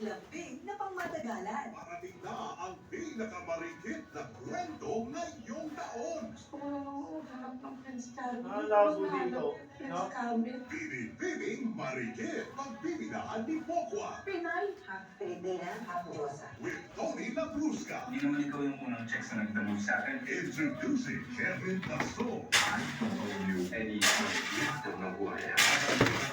lambing na pangmatagalan. Parating na ang pinakamarikit na kwento ngayong taon. Gusto ko na hanap ng Prince Charming. Ang labo dito, Prince no? Charming. Pinipibing marikit. Pagbibidahan ni Pokwa. Pinay. Half Filipina, half Diyosa. With Tony Labrusca. Hindi naman ikaw yung unang check sa nagdamog sa akin. Introducing Kevin Castro. I don't owe you any gift of ng buhay.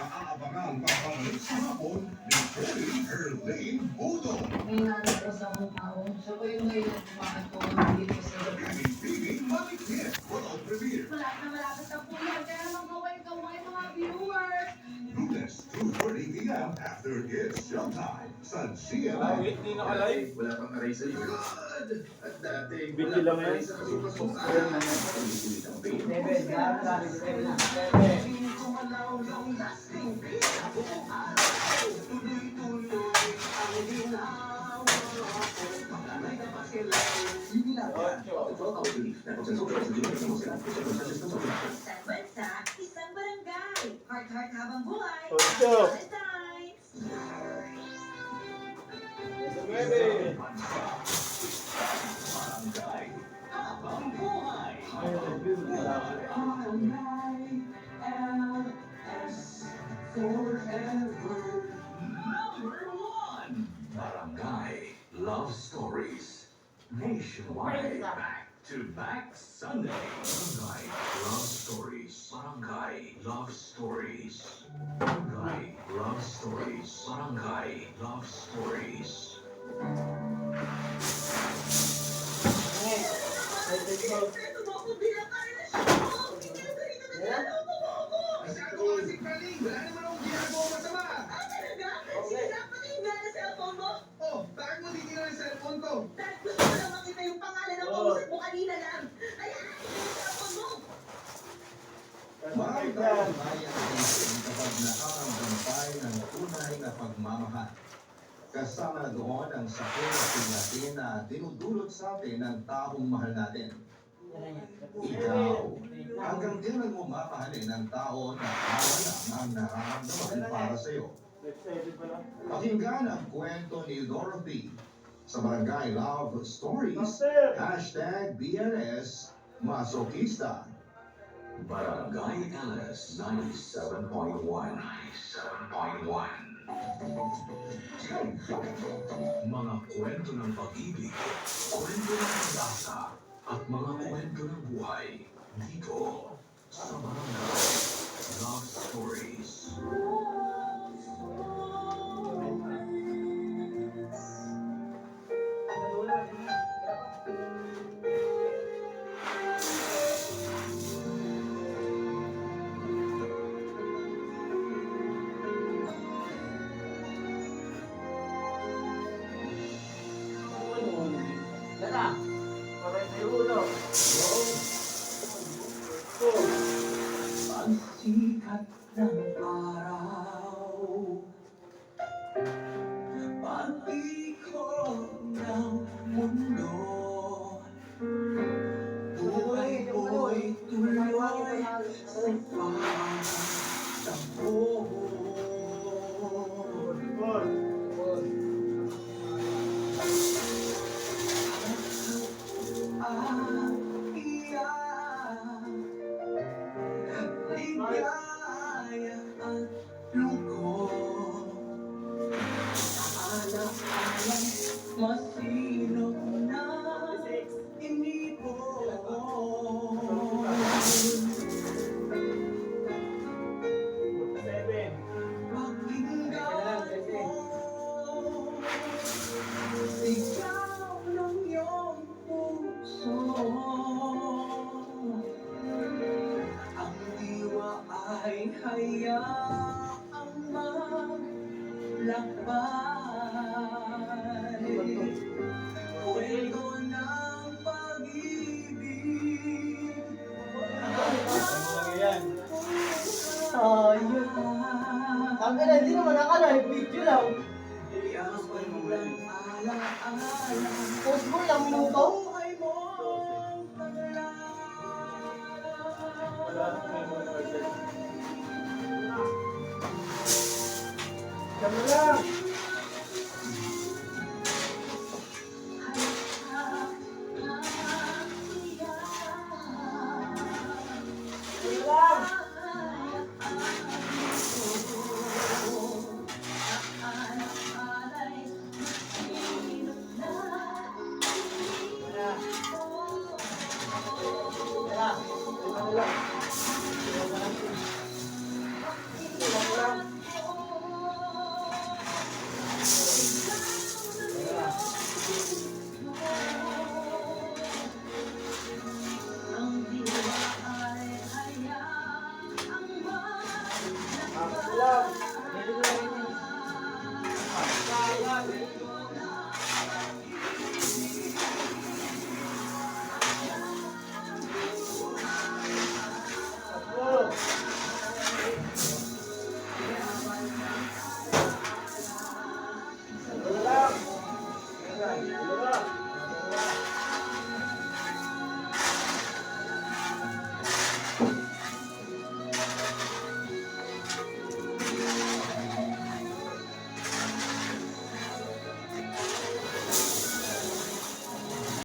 Aabangan papalik sa hapon ni Tony Herlane Bodo. May nalabas akong tao. Siya ko yung ngayon kumakas ko dito sa Pinipibing marikit. World premiere. malapit na po yan. Kaya naman kaway mga viewers. Lunes, 2:30 p.m. after it's showtime sa GMA. Ah, wait, di naka-live. Wala pang aray sa'yo. At dati, Video lang yan. Isang bansa, isang barangay. Heart-heart habang buhay. Ocho. Valentine's! Barangay Love Stories. Nationwide. Back-to-back Sunday. Barangay Love Stories. Barangay Love Stories. Barangay Love Stories. Barangay Love Stories. Ito mo akong binakarelasyon mo! Hindi na ganito na ginagawa mo ako! Masyado ka kasi Carling. Wala naman akong ginagawa masama. Ah, talaga? Sige na, patingin na cellphone mo! Oh, bakit mo titignan ang cellphone ko? Dahil gusto ko lang makita yung pangalan ng kausap mo kanina lang! Ayan, yung cellphone mo! Marami tayong bayan natin kapag nakaramdam tayo ng tunay na pagmamahal. Kasama na doon ang sakit at natin na dinudulot sa atin ng taong mahal natin. Ikaw, hanggang kailan mo mamahalin ang tao na wala ang nararamdaman para sa iyo. Pakinggan ang kwento ni Dorothy sa Barangay Love Stories, #BLS Masokista. Barangay LS 97.1. 97.1. Mga kwento ng pag-ibig, kwento ng pag-asa, at mga kwento ng buhay dito sa Barangay Love Stories. Pagsikat ng araw, pag-ikot ng mundo, buhay-buhay tuloy sa pagtakbo. Ligaya at lungkot, anak-anak, masinop na inipon. Pakinggan mo, sigaw ng iyong puso. Ang diwa ay hayaang maglakbay. Kwento ng pag-ibig. Sayang. Ang hindi naman naka-live video lang. Yang walang alaala. Post mo lang minuto. Buhay mong paglalaan. Kamala!